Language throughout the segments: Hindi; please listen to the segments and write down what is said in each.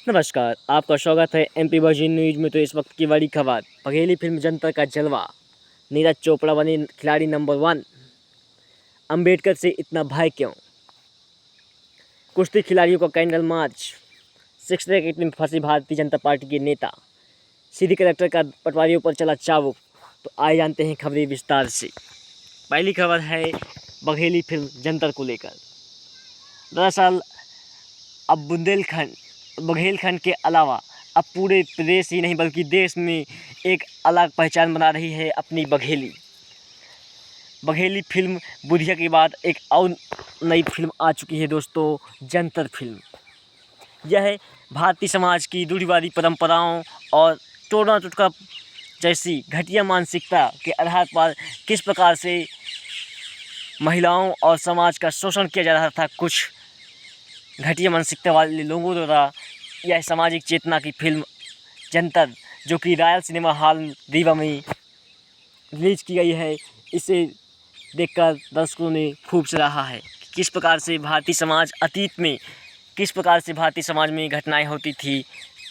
नमस्कार, आपका स्वागत है एमपी वर्जिन न्यूज में। तो इस वक्त की बड़ी खबर, बघेली फिल्म जनता का जलवा, नीरज चोपड़ा बनी खिलाड़ी नंबर 1। अंबेडकर से इतना भय क्यों? कुश्ती खिलाड़ियों का कैंडल मार्च, 6 रैकेट में फंसे भारतीय जनता पार्टी के नेता, सीधी कलेक्टर का पटवारियों पर चला चाबुक। तो आइए जानते हैं खबरें विस्तार से। पहली खबर है बघेली फिल्म जनता को लेकर। दरअसल अब बघेलखंड के अलावा अब पूरे प्रदेश ही नहीं बल्कि देश में एक अलग पहचान बना रही है अपनी बघेली फिल्म। बुधिया के बाद एक और नई फिल्म आ चुकी है दोस्तों, जंतर फिल्म। यह भारतीय समाज की रूढ़िवादी परंपराओं और टोना टुटका जैसी घटिया मानसिकता के आधार पर किस प्रकार से महिलाओं और समाज का शोषण किया जा रहा था कुछ घटिया मानसिकता वाले लोगों द्वारा, यह सामाजिक चेतना की फिल्म जंतर, जो कि रॉयल सिनेमा हॉल रीवा में रिलीज की गई है, इसे देखकर दर्शकों ने खूब सराहा है। किस प्रकार से भारतीय समाज अतीत में किस प्रकार से भारतीय समाज में घटनाएं होती थी,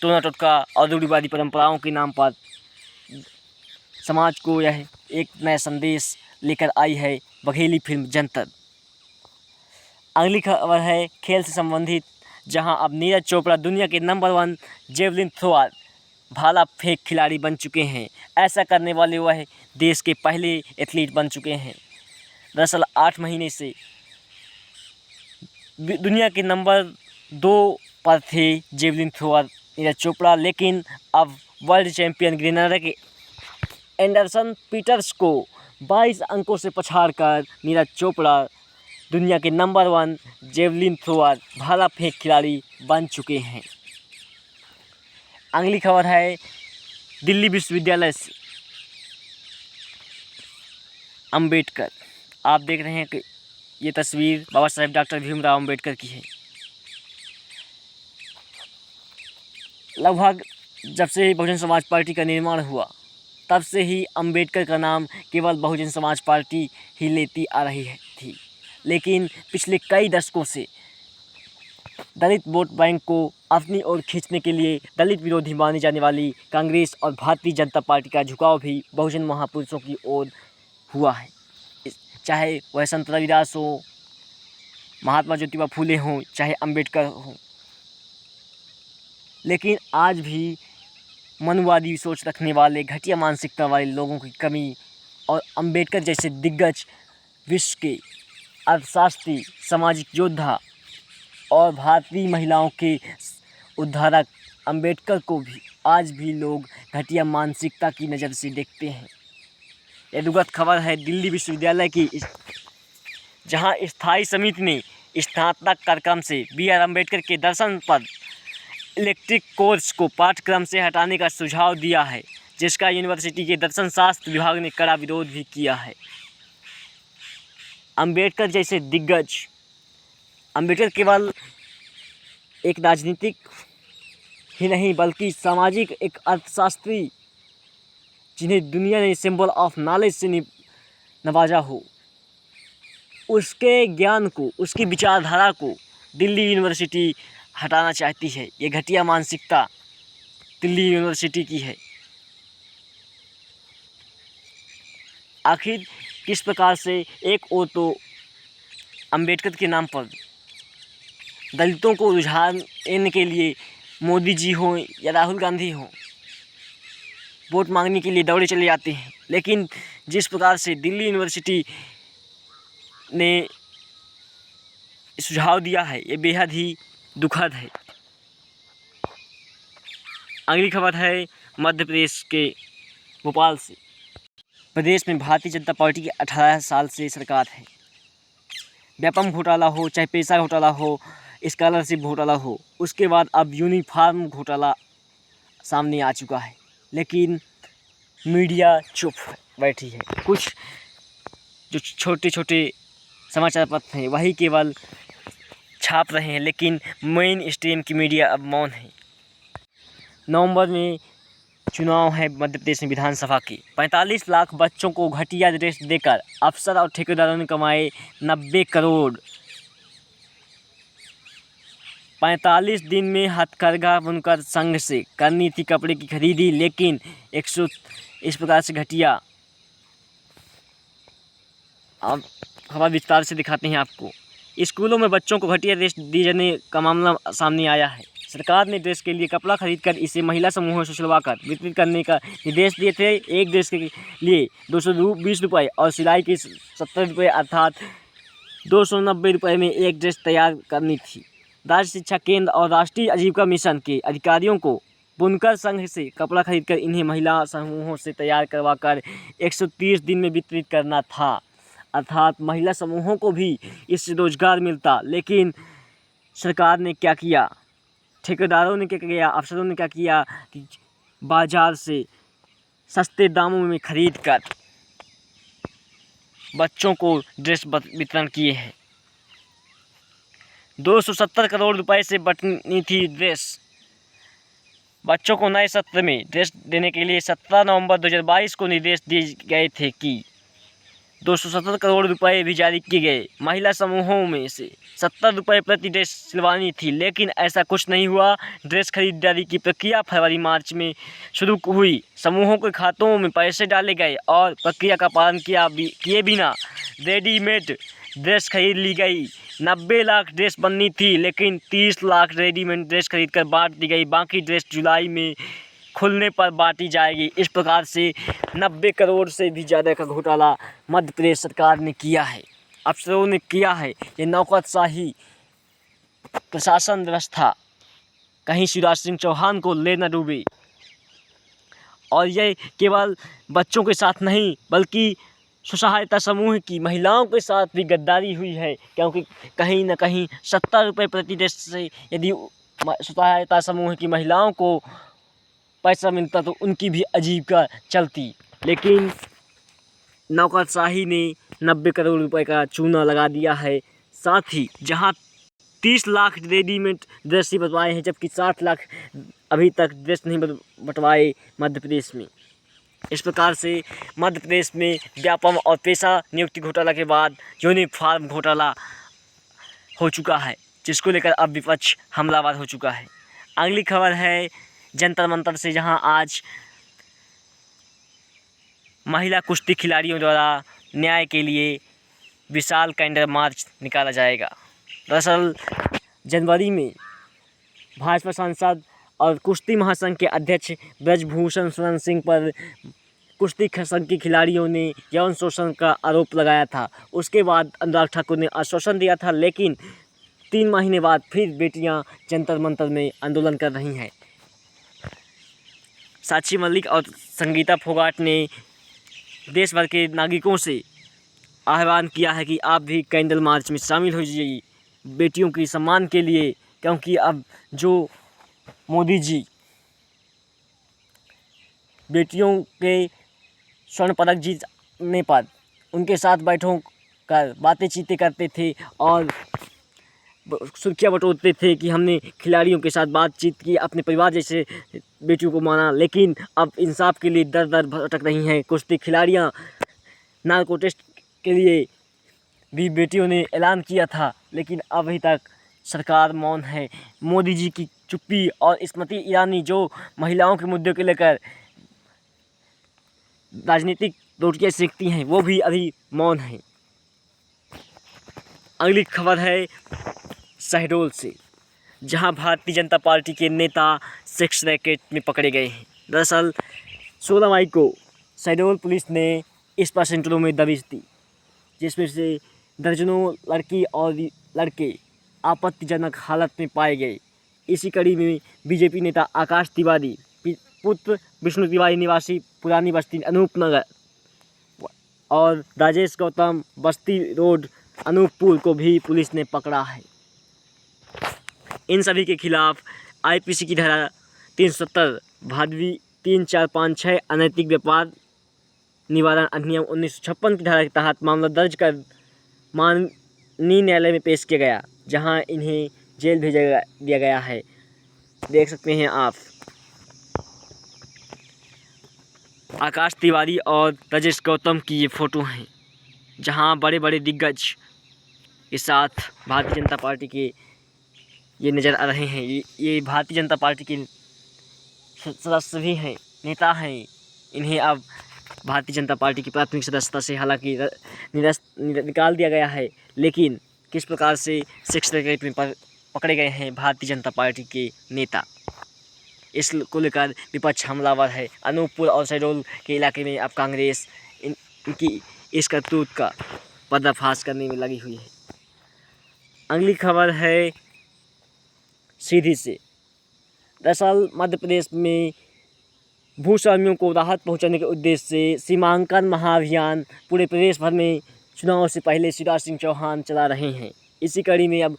टोना टोटका और रूढ़िवादी परंपराओं के नाम पर समाज को यह एक नया संदेश लेकर आई है बघेली फिल्म जंतर। अगली खबर है खेल से संबंधित, जहां अब नीरज चोपड़ा दुनिया के नंबर 1 जेवलिन थ्रोअर भाला फेंक खिलाड़ी बन चुके हैं। ऐसा करने वाले वह देश के पहले एथलीट बन चुके हैं। दरअसल 8 महीने से दुनिया के नंबर 2 पर थे जेवलिन थ्रोअर नीरज चोपड़ा, लेकिन अब वर्ल्ड चैंपियन ग्रेनाडा के एंडरसन पीटर्स को 22 अंकों से पछाड़कर नीरज चोपड़ा दुनिया के नंबर 1 जेवलिन थ्रोअर भाला फेंक खिलाड़ी बन चुके हैं। अगली खबर है दिल्ली विश्वविद्यालय से अंबेडकर। आप देख रहे हैं कि ये तस्वीर बाबा साहेब डॉक्टर भीमराव अंबेडकर की है। लगभग जब से बहुजन समाज पार्टी का निर्माण हुआ तब से ही अंबेडकर का नाम केवल बहुजन समाज पार्टी ही लेती आ रही थी, लेकिन पिछले कई दशकों से दलित वोट बैंक को अपनी ओर खींचने के लिए दलित विरोधी मानी जाने वाली कांग्रेस और भारतीय जनता पार्टी का झुकाव भी बहुजन महापुरुषों की ओर हुआ है। चाहे वह संत रविदास हो, महात्मा ज्योतिबा फूले हों, चाहे अंबेडकर हों, लेकिन आज भी मनुवादी सोच रखने वाले, घटिया मानसिकता वाले लोगों की कमी और अंबेडकर जैसे दिग्गज, विश्व के अर्थशास्त्री, सामाजिक योद्धा और भारतीय महिलाओं के उद्धारक अंबेडकर को भी आज भी लोग घटिया मानसिकता की नज़र से देखते हैं। यह दुखद खबर है दिल्ली विश्वविद्यालय की, जहां स्थायी समिति ने स्नातक कार्यक्रम से BR अम्बेडकर के दर्शन पर इलेक्ट्रिक कोर्स को पाठ्यक्रम से हटाने का सुझाव दिया है, जिसका यूनिवर्सिटी के दर्शन शास्त्र विभाग ने कड़ा विरोध भी किया है। अंबेडकर जैसे दिग्गज, अंबेडकर केवल एक राजनीतिक ही नहीं बल्कि सामाजिक एक अर्थशास्त्री, जिन्हें दुनिया ने सिंबल ऑफ नॉलेज से नवाजा हो, उसके ज्ञान को, उसकी विचारधारा को दिल्ली यूनिवर्सिटी हटाना चाहती है। ये घटिया मानसिकता दिल्ली यूनिवर्सिटी की है। आखिर किस प्रकार से एक ओर तो अंबेडकर के नाम पर दलितों को रुझान देने के लिए मोदी जी हों या राहुल गांधी हों, वोट मांगने के लिए दौड़े चले जाते हैं, लेकिन जिस प्रकार से दिल्ली यूनिवर्सिटी ने सुझाव दिया है, ये बेहद ही दुखद है। अगली खबर है मध्य प्रदेश के भोपाल से। प्रदेश में भारतीय जनता पार्टी की 18 साल से सरकार है। व्यापम घोटाला हो, चाहे पैसा घोटाला हो, स्कॉलरशिप घोटाला हो, उसके बाद अब यूनिफॉर्म घोटाला सामने आ चुका है, लेकिन मीडिया चुप बैठी है। कुछ जो छोटे छोटे समाचार पत्र हैं वही केवल छाप रहे हैं, लेकिन मेन स्ट्रीम की मीडिया अब मौन है। नवंबर में चुनाव है मध्य प्रदेश में विधानसभा के। 45 लाख बच्चों को घटिया ड्रेस देकर अफसर और ठेकेदारों ने कमाए 90 करोड़। 45 दिन में हथकरघा बुनकर संघ से करनी थी कपड़े की खरीदी, लेकिन 100 इस प्रकार से घटिया। अब खबर विस्तार से दिखाते हैं आपको। स्कूलों में बच्चों को घटिया ड्रेस दिए जाने का मामला सामने आया है। सरकार ने ड्रेस के लिए कपड़ा खरीदकर इसे महिला समूहों से सिलवाकर वितरित करने का निर्देश दिए थे। एक ड्रेस के लिए 220 रुपये और सिलाई के 70 रुपये अर्थात 290 रुपये में एक ड्रेस तैयार करनी थी। राज्य शिक्षा केंद्र और राष्ट्रीय आजीविका मिशन के अधिकारियों को बुनकर संघ से कपड़ा खरीदकर इन्हें महिला समूहों से तैयार करवाकर 130 दिन में वितरित करना था, अर्थात महिला समूहों को भी इससे रोजगार मिलता। लेकिन सरकार ने क्या किया, ठेकेदारों ने क्या किया, अफसरों ने क्या किया कि बाजार से सस्ते दामों में खरीद कर बच्चों को ड्रेस वितरण किए हैं। 270 करोड़ रुपए से बटनी थी ड्रेस। बच्चों को नए सत्र में ड्रेस देने के लिए 17 नवंबर 2022 को निर्देश दिए गए थे कि 270 करोड़ रुपए भी जारी किए गए। महिला समूहों में से 70 रुपये प्रति ड्रेस सिलवानी थी, लेकिन ऐसा कुछ नहीं हुआ। ड्रेस खरीदारी की प्रक्रिया फरवरी-मार्च में शुरू हुई। समूहों के खातों में पैसे डाले गए और प्रक्रिया का पालन किए बिना रेडीमेड ड्रेस खरीद ली गई। 90 लाख ड्रेस बननी थी, लेकिन 30 लाख रेडीमेड ड्रेस खरीदकर बांट दी गई। बाकी ड्रेस जुलाई में खुलने पर बांटी जाएगी। इस प्रकार से 90 करोड़ से भी ज़्यादा का घोटाला मध्य प्रदेश सरकार ने किया है, अफसरों ने किया है। ये नौकरशाही प्रशासन व्यवस्था कहीं शिवराज सिंह चौहान को ले न डूबे। और ये केवल बच्चों के साथ नहीं, बल्कि स्वसहायता समूह की महिलाओं के साथ भी गद्दारी हुई है, क्योंकि कहीं न कहीं 70 रुपये प्रति ड्रेस से यदि स्वसहायता समूह की महिलाओं को पैसा मिलता तो उनकी भी आजीविका चलती। लेकिन नौकरशाही ने 90 करोड़ रुपए का चूना लगा दिया है। साथ ही जहां 30 लाख रेडीमेड ड्रेस ही बंटवाए हैं, जबकि 60 लाख अभी तक ड्रेस नहीं बंटवाए मध्य प्रदेश में। इस प्रकार से मध्य प्रदेश में व्यापम और पेशा नियुक्ति घोटाला के बाद यूनिफॉर्म घोटाला हो चुका है, जिसको लेकर अब विपक्ष हमलावर हो चुका है। अगली खबर है जंतर मंतर से, जहां आज महिला कुश्ती खिलाड़ियों द्वारा न्याय के लिए विशाल कैंडल मार्च निकाला जाएगा। दरअसल जनवरी में भाजपा सांसद और कुश्ती महासंघ के अध्यक्ष ब्रजभूषण शरण सिंह पर कुश्ती संघ के खिलाड़ियों ने यौन शोषण का आरोप लगाया था। उसके बाद अनुराग ठाकुर ने आश्वासन दिया था, लेकिन 3 महीने बाद फिर बेटियां जंतर मंतर में आंदोलन कर रही हैं। साक्षी मलिक और संगीता फोगाट ने देश भर के नागरिकों से आह्वान किया है कि आप भी कैंडल मार्च में शामिल हो जाइए बेटियों के सम्मान के लिए, क्योंकि अब जो मोदी जी बेटियों के स्वर्ण पदक जीतने पर उनके साथ बैठों कर बातें चीतें करते थे और सुर्खियाँ बटोरते थे कि हमने खिलाड़ियों के साथ बातचीत की, अपने परिवार जैसे बेटियों को माना, लेकिन अब इंसाफ के लिए दर दर भटक रही हैं कुश्ती खिलाड़ियाँ। नार्को टेस्ट के लिए भी बेटियों ने ऐलान किया था, लेकिन अभी तक सरकार मौन है। मोदी जी की चुप्पी और स्मृति ईरानी जो महिलाओं के मुद्दों को लेकर राजनीतिक रोटियां सेकती हैं, वो भी अभी मौन है। अगली खबर है शहडोल से, जहां भारतीय जनता पार्टी के नेता सेक्स रैकेट में पकड़े गए हैं। दरअसल 16 मई को शहडोल पुलिस ने स्पा सेंटरों में दबिश दी, जिसमें से दर्जनों लड़की और लड़के आपत्तिजनक हालत में पाए गए। इसी कड़ी में बीजेपी नेता आकाश तिवारी पुत्र विष्णु तिवारी निवासी पुरानी बस्ती अनूपनगर और राजेश गौतम बस्ती रोड अनूपपुर को भी पुलिस ने पकड़ा है। इन सभी के खिलाफ आईपीसी की धारा 370 भादवी 3456 अनैतिक व्यापार निवारण अधिनियम 1956 की धारा के तहत मामला दर्ज कर माननीय न्यायालय में पेश किया गया, जहां इन्हें जेल भेजा दिया गया है। देख सकते हैं आप आकाश तिवारी और राजेश गौतम की ये फ़ोटो हैं, जहां बड़े बड़े दिग्गज के साथ भारतीय जनता पार्टी के ये नज़र आ रहे हैं। ये भारतीय जनता पार्टी के सदस्य भी हैं, नेता हैं। इन्हें अब भारतीय जनता पार्टी की प्राथमिक सदस्यता से हालांकि निकाल दिया गया है, लेकिन किस प्रकार से सेक्रेटरीट में पकड़े गए हैं भारतीय जनता पार्टी के नेता, इसको लेकर विपक्ष हमलावर है। अनूपपुर और शहडोल के इलाके में अब कांग्रेस इनकी इस करतूत का पर्दाफाश करने में लगी हुई है। अगली खबर है सीधी से। दरअसल मध्य प्रदेश में भूस्वामियों को राहत पहुंचाने के उद्देश्य से सीमांकन महाअभियान पूरे प्रदेश भर में चुनाव से पहले शिवराज सिंह चौहान चला रहे हैं। इसी कड़ी में अब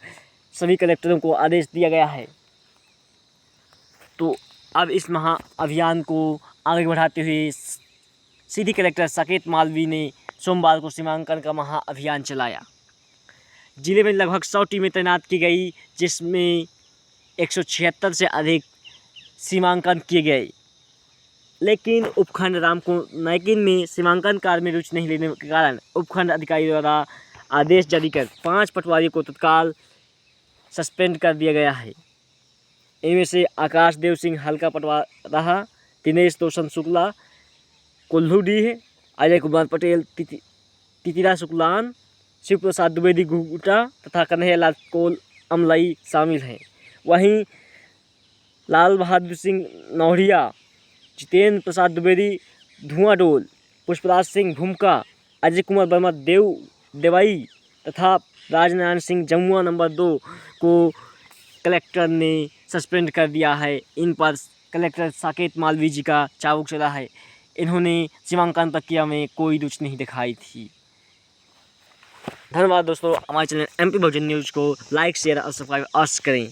सभी कलेक्टरों को आदेश दिया गया है। तो अब इस महाअभियान को आगे बढ़ाते हुए सीधी कलेक्टर साकेत मालवी ने सोमवार को सीमांकन का महाअभियान चलाया। जिले में लगभग 100 टीमें तैनात की गई, जिसमें 176 से अधिक सीमांकन किए गए। लेकिन उपखंड रामको नायकिन में सीमांकन कार्य में रुचि नहीं लेने के कारण उपखंड अधिकारी द्वारा आदेश जारी कर 5 पटवारियों को तत्काल सस्पेंड कर दिया गया है। इनमें से आकाश देव सिंह हल्का पटवारा, दिनेश रोशन शुक्ला कोल्हूडीह, अजय कुमार पटेल तितिरा शुक्लान, शिव प्रसाद द्विवेदी घुघुटा तथा कन्हैया लाल कोल अमलई शामिल हैं। वहीं लाल बहादुर सिंह नौहरिया, जितेंद्र प्रसाद द्विवेदी धुआंडोल, पुष्पराज सिंह भूमका, अजय कुमार वर्मा देवई तथा राजनारायण सिंह जमुआ नंबर 2 को कलेक्टर ने सस्पेंड कर दिया है। इन पर कलेक्टर साकेत मालवी जी का चाबुक चला है। इन्होंने सीमांकन प्रक्रिया में कोई रुचि नहीं दिखाई थी। धन्यवाद दोस्तों। हमारे चैनल MP बहुजन न्यूज़ को लाइक, शेयर और सब्सक्राइब अवश्य करें।